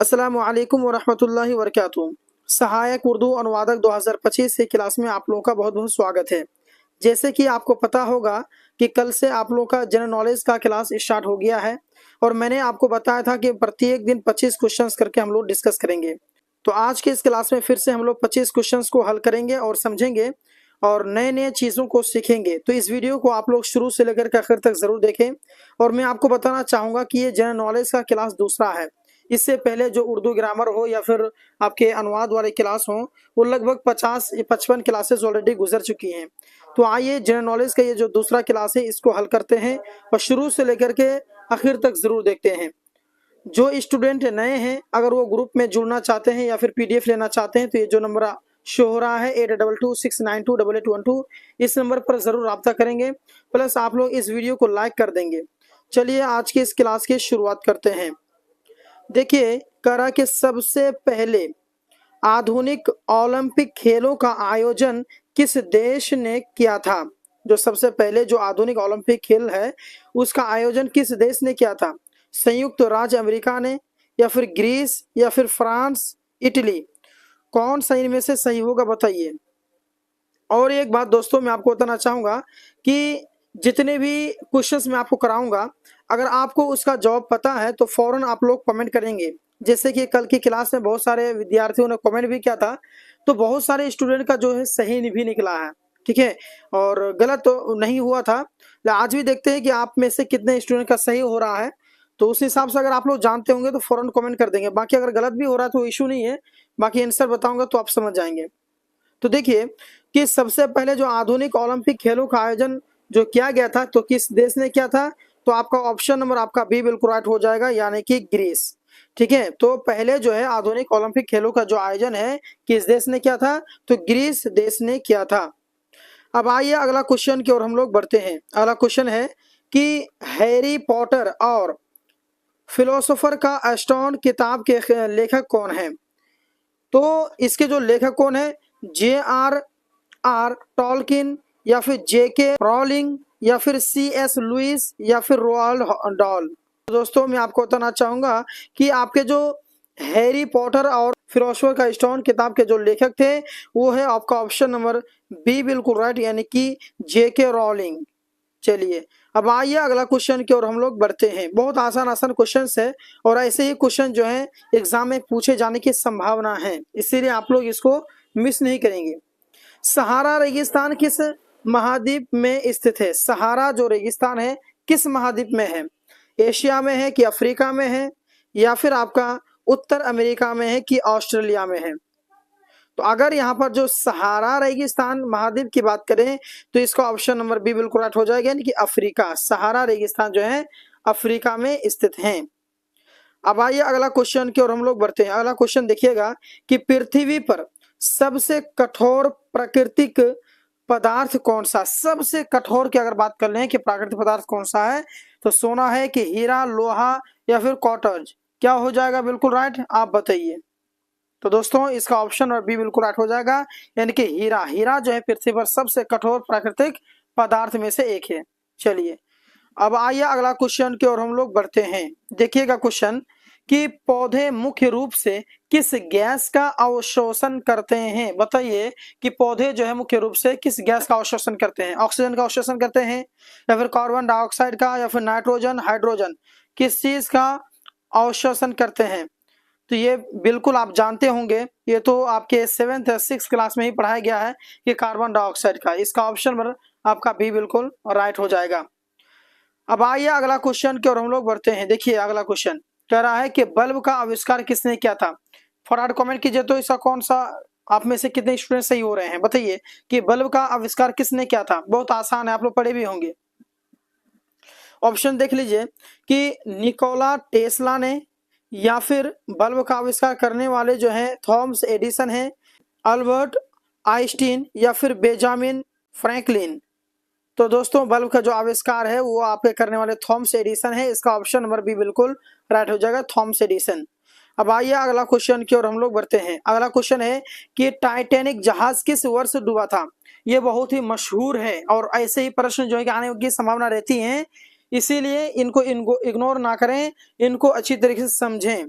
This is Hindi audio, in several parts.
अस्सलामुअलैकुम वरहमतुल्लाहि वबरकातुहू। सहायक उर्दू अनुवादक 2025 से क्लास में आप लोगों का बहुत बहुत स्वागत है। जैसे कि आपको पता होगा कि कल से आप लोगों का जनरल नॉलेज का क्लास स्टार्ट हो गया है और मैंने आपको बताया था कि प्रत्येक दिन 25 क्वेश्चंस करके हम लोग डिस्कस करेंगे। तो आज के इस क्लास में फिर से हम लोग 25 क्वेश्चंस को हल करेंगे और समझेंगे और नए नए चीज़ों को सीखेंगे। तो इस वीडियो को आप लोग शुरू से लेकर के आखिर तक ज़रूर देखें। और मैं आपको बताना चाहूँगा कि ये जनरल नॉलेज का क्लास दूसरा है। इससे पहले जो उर्दू ग्रामर हो या फिर आपके अनुवाद वाले क्लास हो, वो लगभग 50-55 क्लासेस ऑलरेडी गुजर चुकी हैं। तो आइए जनरल नॉलेज का ये जो दूसरा क्लास है इसको हल करते हैं और शुरू से लेकर के आखिर तक ज़रूर देखते हैं। जो स्टूडेंट नए हैं, अगर वो ग्रुप में जुड़ना चाहते हैं या फिर पीडीएफ लेना चाहते हैं तो ये जो नंबर शो हो रहा है 8226928812, इस नंबर पर ज़रूर रब्ता करेंगे। प्लस आप लोग इस वीडियो को लाइक कर देंगे। चलिए आज की इस क्लास की शुरुआत करते हैं। देखिए, करा कि सबसे पहले आधुनिक ओलंपिक खेलों का आयोजन किस देश ने किया था। जो सबसे पहले जो आधुनिक ओलंपिक खेल है उसका आयोजन किस देश ने किया था। संयुक्त राज्य अमेरिका ने, या फिर ग्रीस, या फिर फ्रांस, इटली। कौन सा इनमें से सही होगा बताइए। और एक बात दोस्तों मैं आपको बताना चाहूँगा कि जितने भी क्वेश्चंस मैं आपको कराऊंगा, अगर आपको उसका जवाब पता है तो फौरन आप लोग कमेंट करेंगे। जैसे कि कल की क्लास में बहुत सारे विद्यार्थियों ने कमेंट भी किया था, तो बहुत सारे स्टूडेंट का जो है सही भी निकला है, ठीक है, और गलत तो नहीं हुआ था। आज भी देखते हैं कि आप में से कितने स्टूडेंट का सही हो रहा है। तो उस हिसाब से अगर आप लोग जानते होंगे तो फौरन कमेंट कर देंगे। बाकी अगर गलत भी हो रहा है तो इशू नहीं है, बाकी आंसर बताऊंगा तो आप समझ जाएंगे। तो देखिए कि सबसे पहले जो आधुनिक ओलंपिक खेलों का आयोजन जो किया गया था तो किस देश ने किया था, तो आपका ऑप्शन नंबर आपका बी बिल्कुल राइट हो जाएगा, यानी कि ग्रीस। ठीक है, तो पहले जो है आधुनिक ओलंपिक खेलों का जो आयोजन है किस देश ने किया था, तो ग्रीस देश ने किया था। अब आइए अगला क्वेश्चन की ओर हम लोग बढ़ते हैं। अगला क्वेश्चन है कि हैरी पॉटर और फिलोसोफर का स्टोन किताब के लेखक कौन है। तो इसके जो लेखक कौन है, J.R.R. टॉलकिन, या फिर J.K. रॉलिंग, या फिर C.S. लुइस, या फिर रोआल्ड डॉल। दोस्तों मैं आपको बताना चाहूंगा कि आपके जो हैरी पॉटर और फिलोसोफर का स्टोन किताब के जो लेखक थे वो है आपका ऑप्शन नंबर बी बिल्कुल राइट, यानी कि J.K. रॉलिंग। चलिए अब आइए अगला क्वेश्चन की ओर हम लोग बढ़ते हैं। बहुत आसान आसान क्वेश्चन है और ऐसे ही क्वेश्चन जो है एग्जाम में पूछे जाने की संभावना है, इसीलिए आप लोग इसको मिस नहीं करेंगे। सहारा रेगिस्तान किस महाद्वीप में स्थित है। सहारा जो रेगिस्तान है किस महाद्वीप में है, एशिया में है कि अफ्रीका में है, या फिर आपका उत्तर अमेरिका में है कि ऑस्ट्रेलिया में है। तो अगर यहाँ पर जो सहारा रेगिस्तान महाद्वीप की बात करें तो इसका ऑप्शन नंबर बी बिल्कुल राइट हो जाएगा, यानी कि अफ्रीका। सहारा रेगिस्तान जो है अफ्रीका में स्थित है। अब आइए अगला क्वेश्चन की ओर हम लोग बढ़ते हैं। अगला क्वेश्चन देखिएगा कि पृथ्वी पर सबसे कठोर प्राकृतिक पदार्थ कौन सा। सबसे कठोर की अगर बात कर लें कि प्राकृतिक पदार्थ कौन सा है, तो सोना है कि हीरा, लोहा, या फिर कॉटन। क्या हो जाएगा बिल्कुल राइट, आप बताइए। तो दोस्तों इसका ऑप्शन और बी बिल्कुल राइट हो जाएगा, यानी कि हीरा। हीरा जो है पृथ्वी पर सबसे कठोर प्राकृतिक पदार्थ में से एक है। चलिए अब आइए अगला क्वेश्चन की ओर हम लोग बढ़ते हैं। देखिएगा क्वेश्चन कि पौधे मुख्य रूप से किस गैस का अवशोषण करते हैं। बताइए कि पौधे जो है मुख्य रूप से किस गैस का अवशोषण करते हैं। ऑक्सीजन का अवशोषण करते हैं, या फिर कार्बन डाइऑक्साइड का, या फिर नाइट्रोजन, हाइड्रोजन, किस चीज का अवशोषण करते हैं। तो ये बिल्कुल आप जानते होंगे, ये तो आपके 7th या 6th क्लास में ही पढ़ाया गया है कि कार्बन डाइऑक्साइड का। इसका ऑप्शन आपका बी बिल्कुल राइट हो जाएगा। अब आइए अगला क्वेश्चन की ओर हम लोग बढ़ते हैं। देखिए अगला क्वेश्चन कह रहा है कि बल्ब का आविष्कार किसने किया था। फटाफट कमेंट कीजिए तो इसका कौन सा आप में से कितने स्टूडेंट सही हो रहे हैं, बताइए कि बल्ब का आविष्कार किसने किया था। बहुत आसान है, आप लोग पढ़े भी होंगे। ऑप्शन देख लीजिए कि निकोला टेस्ला ने, या फिर बल्ब का आविष्कार करने वाले जो हैं थॉमस एडिसन है, अल्बर्ट आइंस्टीन, या फिर बेंजामिन फ्रैंकलिन। तो दोस्तों बल्ब का जो आविष्कार है वो आपके करने वाले थॉमस एडिसन है। इसका ऑप्शन नंबर बी बिल्कुल राइट हो जाएगा, थॉमस एडिसन। अब आइए अगला क्वेश्चन की ओर हम लोग बढ़ते हैं। अगला क्वेश्चन है कि टाइटैनिक जहाज किस वर्ष डूबा था। ये बहुत ही मशहूर है और ऐसे ही प्रश्न जो है कि आने की संभावना रहती है, इसीलिए इनको इग्नोर ना करें, इनको अच्छी तरीके से समझें।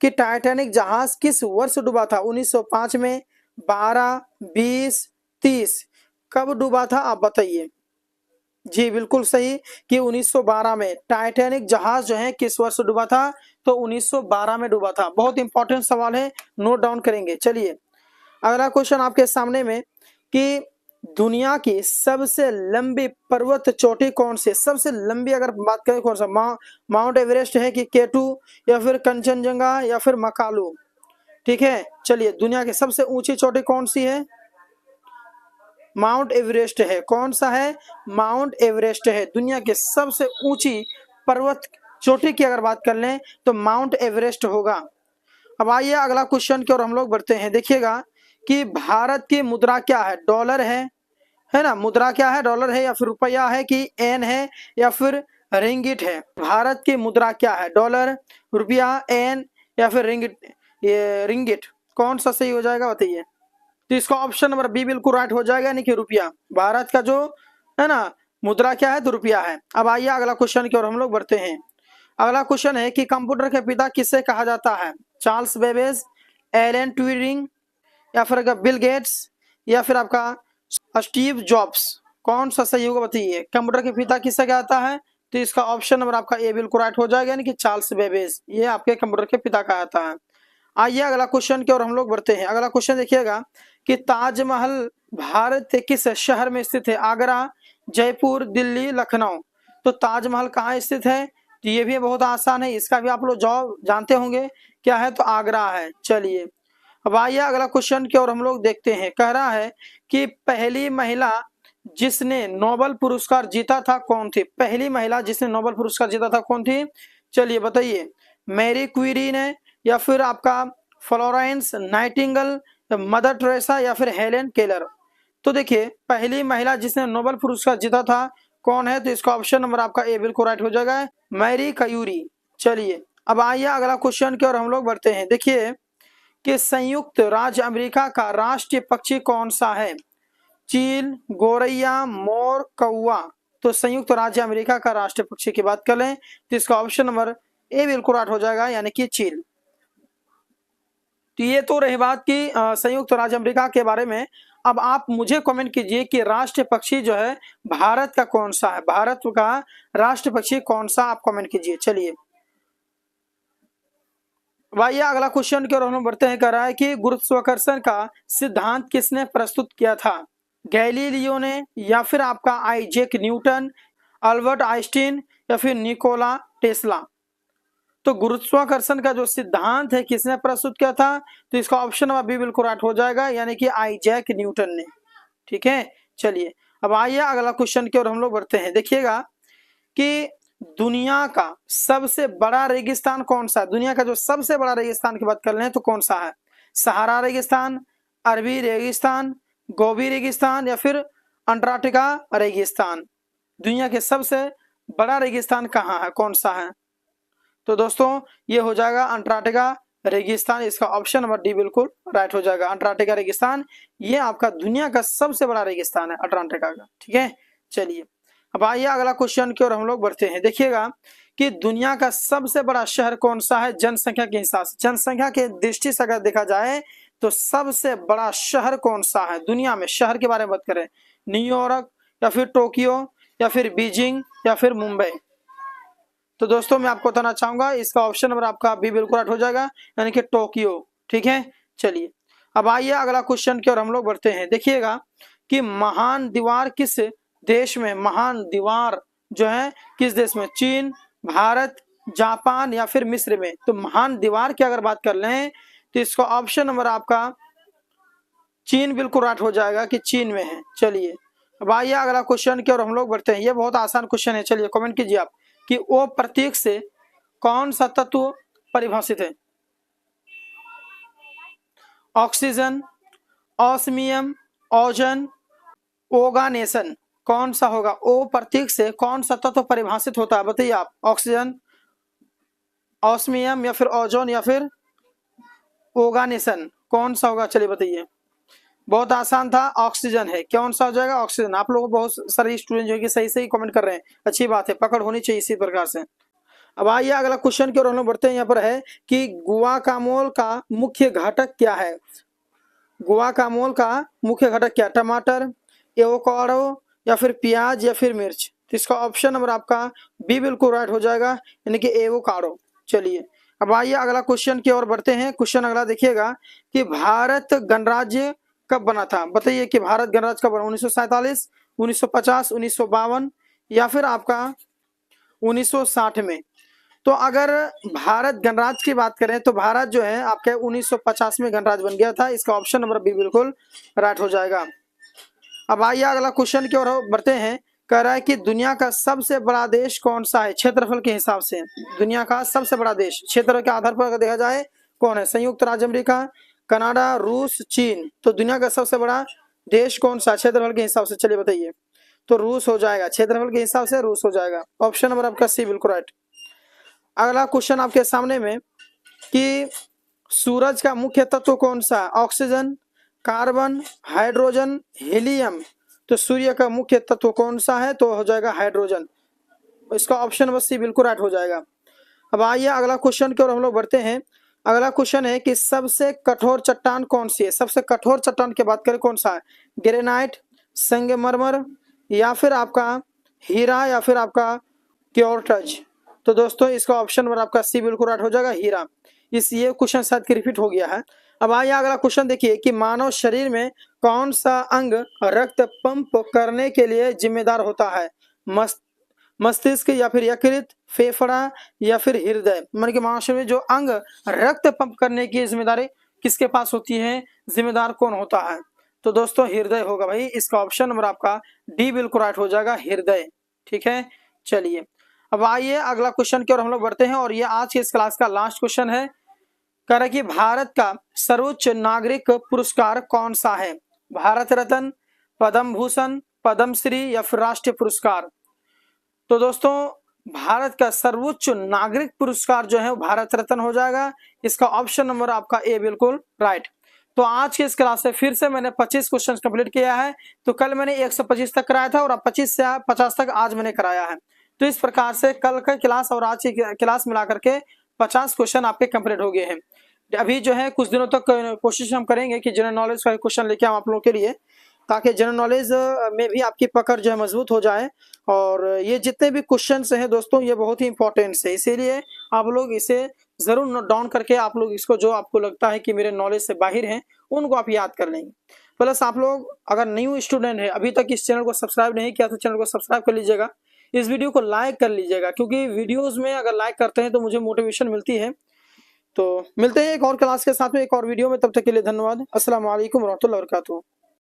कि टाइटैनिक जहाज किस वर्ष डूबा था? 1905 में, 12, 20, 30, कब डूबा था आप बताइए। जी बिल्कुल सही कि 1912 में टाइटैनिक जहाज जो है किस वर्ष डूबा था? तो 1912 में डूबा था। बहुत इंपॉर्टेंट सवाल है, नोट डाउन करेंगे। चलिए अगला क्वेश्चन आपके सामने में कि दुनिया की सबसे लंबी पर्वत चोटी कौन सी? सबसे लंबी अगर बात करें कौन सा? माउंट एवरेस्ट है कि केटू या फिर कंचनजंगा या फिर मकालू? ठीक है, चलिए दुनिया की सबसे ऊंची चोटी कौन सी है? माउंट एवरेस्ट है। कौन सा है? माउंट एवरेस्ट है। दुनिया की सबसे ऊंची पर्वत चोटी की अगर बात कर लें तो माउंट एवरेस्ट होगा। अब आइए अगला क्वेश्चन की ओर हम लोग बढ़ते हैं। देखिएगा कि भारत की मुद्रा क्या है? डॉलर है ना? मुद्रा क्या है? डॉलर है या फिर रुपया है कि एन है या फिर रिंगिट है? भारत की मुद्रा क्या है? डॉलर, रुपया, एन या फिर रिंगिट? ये रिंगिट कौन सा सही हो जाएगा बताइए। तो इसका ऑप्शन नंबर बी बिल्कुल राइट हो जाएगा, यानी कि रुपया। भारत का जो है ना मुद्रा क्या है? तो रुपया है। अब आइए अगला क्वेश्चन की ओर हम लोग बढ़ते हैं। अगला क्वेश्चन है कि कंप्यूटर के पिता किसे कहा जाता है? चार्ल्स बेबेज, एलन ट्यूरिंग या फिर बिल गेट्स या फिर आपका स्टीव जॉब्स? कौन सा सही होगा बताइए। कंप्यूटर के पिता किसे कहता है? तो इसका ऑप्शन नंबर आपका ए बिल्कुल राइट हो जाएगा, यानी कि चार्ल्स बेबेज, ये आपके कंप्यूटर के पिता कहता है। आइए अगला क्वेश्चन की ओर हम लोग बढ़ते हैं। अगला क्वेश्चन देखिएगा कि ताजमहल भारत के किस शहर में स्थित है? आगरा, जयपुर, दिल्ली, लखनऊ? तो ताजमहल कहाँ स्थित है? तो ये भी बहुत आसान है, इसका भी आप लोग जवाब जानते होंगे, क्या है? तो आगरा है। चलिए अब आइए अगला क्वेश्चन की ओर हम लोग देखते हैं। कह रहा है कि पहली महिला जिसने नोबेल पुरस्कार जीता था कौन थी? पहली महिला जिसने नोबेल पुरस्कार जीता था कौन थी? चलिए बताइए। मैरी क्यूरी ने या फिर आपका फ्लोरेंस नाइटिंगेल, मदर टेरेसा या फिर हेलेन केलर? तो देखिए पहली महिला जिसने नोबेल पुरस्कार जीता था कौन है? तो इसका ऑप्शन नंबर आपका ए बिल्कुल राइट हो जाएगा, मैरी क्यूरी। चलिए अब आइए अगला क्वेश्चन की ओर हम लोग बढ़ते हैं। देखिए कि संयुक्त राज्य अमेरिका का राष्ट्रीय पक्षी कौन सा है? चील, गोरैया, मोर, कौवा? तो संयुक्त राज्य अमेरिका का राष्ट्रीय पक्षी की बात कर लें तो इसका ऑप्शन नंबर ए बिल्कुल राइट हो जाएगा, यानी कि चील। तो ये तो रही बात की संयुक्त राज्य अमेरिका के बारे में। अब आप मुझे कमेंट कीजिए कि राष्ट्रीय पक्षी जो है भारत का कौन सा है? भारत का राष्ट्रीय पक्षी कौन सा, आप कमेंट कीजिए। चलिए भाई अगला क्वेश्चन की ओर हम बढ़ते हैं। कह रहा है कि गुरुत्वाकर्षण का सिद्धांत किसने प्रस्तुत किया था? गैलीलियो ने या फिर आपका आइजैक न्यूटन, अल्बर्ट आइंस्टीन या फिर निकोला टेस्ला? तो गुरुत्वाकर्षण का जो सिद्धांत है किसने प्रस्तुत किया था? तो इसका ऑप्शन नंबर बी बिल्कुल राइट हो जाएगा, यानी कि आइजैक न्यूटन ने। ठीक है, चलिए अब आइए अगला क्वेश्चन की ओर हम लोग बढ़ते हैं। देखिएगा कि दुनिया का सबसे बड़ा रेगिस्तान कौन सा है? दुनिया का जो सबसे बड़ा रेगिस्तान की बात कर रहे हैं तो कौन सा है? सहारा रेगिस्तान, अरबी रेगिस्तान, गोबी रेगिस्तान या फिर अंटार्कटिका रेगिस्तान? दुनिया के सबसे बड़ा रेगिस्तान कहाँ है, कौन सा है? तो दोस्तों ये हो जाएगा अंटार्कटिका रेगिस्तान। इसका ऑप्शन नंबर डी बिल्कुल राइट हो जाएगा, अंटार्कटिका रेगिस्तान। ये आपका दुनिया का सबसे बड़ा रेगिस्तान है अंटार्कटिका का। ठीक है, चलिए अब आइए अगला क्वेश्चन की ओर हम लोग बढ़ते हैं। देखिएगा कि दुनिया का सबसे बड़ा शहर कौन सा है जनसंख्या के हिसाब से? जनसंख्या के दृष्टि से अगर देखा जाए तो सबसे बड़ा शहर कौन सा है दुनिया में? शहर के बारे में बात करें, न्यूयॉर्क या फिर टोक्यो या फिर बीजिंग या फिर मुंबई? तो दोस्तों मैं आपको बताना चाहूंगा इसका ऑप्शन नंबर आपका बी बिल्कुल राइट हो जाएगा, यानी कि टोक्यो। ठीक है, चलिए अब आइए अगला क्वेश्चन की ओर हम लोग बढ़ते हैं। देखिएगा कि महान दीवार किस देश में? महान दीवार जो है किस देश में? चीन, भारत, जापान या फिर मिस्र में? तो महान दीवार की अगर बात कर लें तो इसका ऑप्शन नंबर आपका चीन बिल्कुल राइट हो जाएगा कि चीन में है। चलिए अब आइए अगला क्वेश्चन की ओर हम लोग बढ़ते हैं। ये बहुत आसान क्वेश्चन है, चलिए कमेंट कीजिए आप कि ओ प्रतीक से कौन सा तत्व परिभाषित है? Oxygen, osmium, ozone, oganesson? कौन सा होगा? ओ प्रतीक से कौन सा तत्व परिभाषित होता है बताइए आप? ऑक्सीजन, ऑस्मियम या फिर ओजोन या फिर ओगानेशन? कौन सा होगा चलिए बताइए। बहुत आसान था, ऑक्सीजन है। कौन सा हो जाएगा? ऑक्सीजन। आप लोग बहुत सारे स्टूडेंट जो है कि सही सही कमेंट कर रहे हैं, अच्छी बात है, पकड़ होनी चाहिए इसी प्रकार से। अब आइए अगला क्वेश्चन की ओर हम लोग बढ़ते हैं। यहाँ पर है कि गुआकामोल का मुख्य घटक क्या है। गुआकामोल का मुख्य घटक क्या, टमाटर, एवोकाडो या फिर प्याज या फिर मिर्च। तो इसका ऑप्शन नंबर आपका बी बिल्कुल राइट हो जाएगा, यानी कि एवोकाडो। चलिए अब आइए अगला क्वेश्चन की ओर बढ़ते हैं। क्वेश्चन अगला देखिएगा कि भारत गणराज्य कब बना था। बताइए कि भारत गणराज्य कब बना, 1947, 1950, 1952 या फिर आपका 1960 में। तो अगर भारत गणराज्य की बात करें तो भारत जो है आपके 1950 में गणराज्य बन गया था। इसका ऑप्शन नंबर बी बिल्कुल राइट हो जाएगा। अब आइए अगला क्वेश्चन की ओर बढ़ते हैं। कह रहा है कि दुनिया का सबसे बड़ा देश कौन सा है क्षेत्रफल के हिसाब से। दुनिया का सबसे बड़ा देश क्षेत्र के आधार पर अगर देखा जाए कौन है, संयुक्त राज्य अमेरिका, कनाडा, रूस, चीन। तो दुनिया का सबसे बड़ा देश कौन सा क्षेत्रफल के हिसाब से, चलिए बताइए। तो रूस हो जाएगा, क्षेत्रफल के हिसाब से रूस हो जाएगा। ऑप्शन नंबर आपका सी बिल्कुल राइट। अगला क्वेश्चन आपके सामने में कि सूरज का मुख्य तत्व कौन सा, ऑक्सीजन, कार्बन, हाइड्रोजन, हीलियम। तो सूर्य का मुख्य तत्व कौन सा है, तो हो जाएगा हाइड्रोजन। इसका ऑप्शन नंबर सी बिल्कुल राइट हो जाएगा। अब आइए अगला क्वेश्चन की ओर हम लोग बढ़ते हैं। अगला क्वेश्चन है कि सबसे कठोर चट्टान कौन सी है। सबसे कठोर चट्टान की बात करें कौन सा है, ग्रेनाइट, संगमरमर या फिर आपका हीरा या फिर आपका क्योर्टज। तो दोस्तों इसका ऑप्शन नंबर आपका सी बिल्कुल राइट हो जाएगा, हीरा। इस ये क्वेश्चन शायद कि रिपीट हो गया है। अब आइए अगला क्वेश्चन देखिए कि मानव शरीर में कौन सा अंग रक्त पंप करने के लिए जिम्मेदार होता है, मस्तिष्क या फिर यकृत, फेफड़ा या फिर हृदय। मान के मानव शरीर में जो अंग रक्त पंप करने की जिम्मेदारी किसके पास होती है, जिम्मेदार कौन होता है। तो दोस्तों हृदय होगा भाई। इसका ऑप्शन नंबर आपका डी बिल्कुल राइट हो जाएगा, हृदय। ठीक है, चलिए अब आइए अगला क्वेश्चन की ओर हम लोग बढ़ते हैं और ये आज की इस क्लास का लास्ट क्वेश्चन है। कह रहा है कि भारत का सर्वोच्च नागरिक पुरस्कार कौन सा है, भारत रत्न, पद्म भूषण, पद्मश्री या फिर राष्ट्रीय पुरस्कार। तो दोस्तों भारत का सर्वोच्च नागरिक पुरस्कार जो है वो भारत रत्न हो जाएगा। इसका ऑप्शन नंबर आपका ए बिल्कुल राइट। तो आज की इस क्लास से फिर से मैंने 25 क्वेश्चन कंप्लीट किया है। तो कल मैंने 125 तक कराया था और अब 25 से 50 तक आज मैंने कराया है। तो इस प्रकार से कल का क्लास और आज की क्लास मिला करके 50 क्वेश्चन आपके कंप्लीट हो गए हैं। अभी जो है कुछ दिनों तक कोशिश हम करेंगे कि जनरल नॉलेज का क्वेश्चन लेके हम आप लोगों के लिए, ताकि जनरल नॉलेज में भी आपकी पकड़ जो है मजबूत हो जाए। और ये जितने भी क्वेश्चंस हैं दोस्तों ये बहुत ही इंपॉर्टेंट है, इसीलिए आप लोग इसे जरूर नोट डाउन करके आप लोग इसको जो आपको लगता है कि मेरे नॉलेज से बाहर हैं उनको आप याद कर लेंगे। प्लस आप लोग अगर न्यू स्टूडेंट है, अभी तक इस चैनल को सब्सक्राइब नहीं किया तो चैनल को सब्सक्राइब कर लीजिएगा, इस वीडियो को लाइक कर लीजिएगा, क्योंकि वीडियोज में अगर लाइक करते हैं तो मुझे मोटिवेशन मिलती है। तो मिलते हैं एक और क्लास के साथ में एक और वीडियो में, तब तक के लिए धन्यवाद। अस्सलाम वालेकुम रहमतुल्लाहि व बरकातुहू।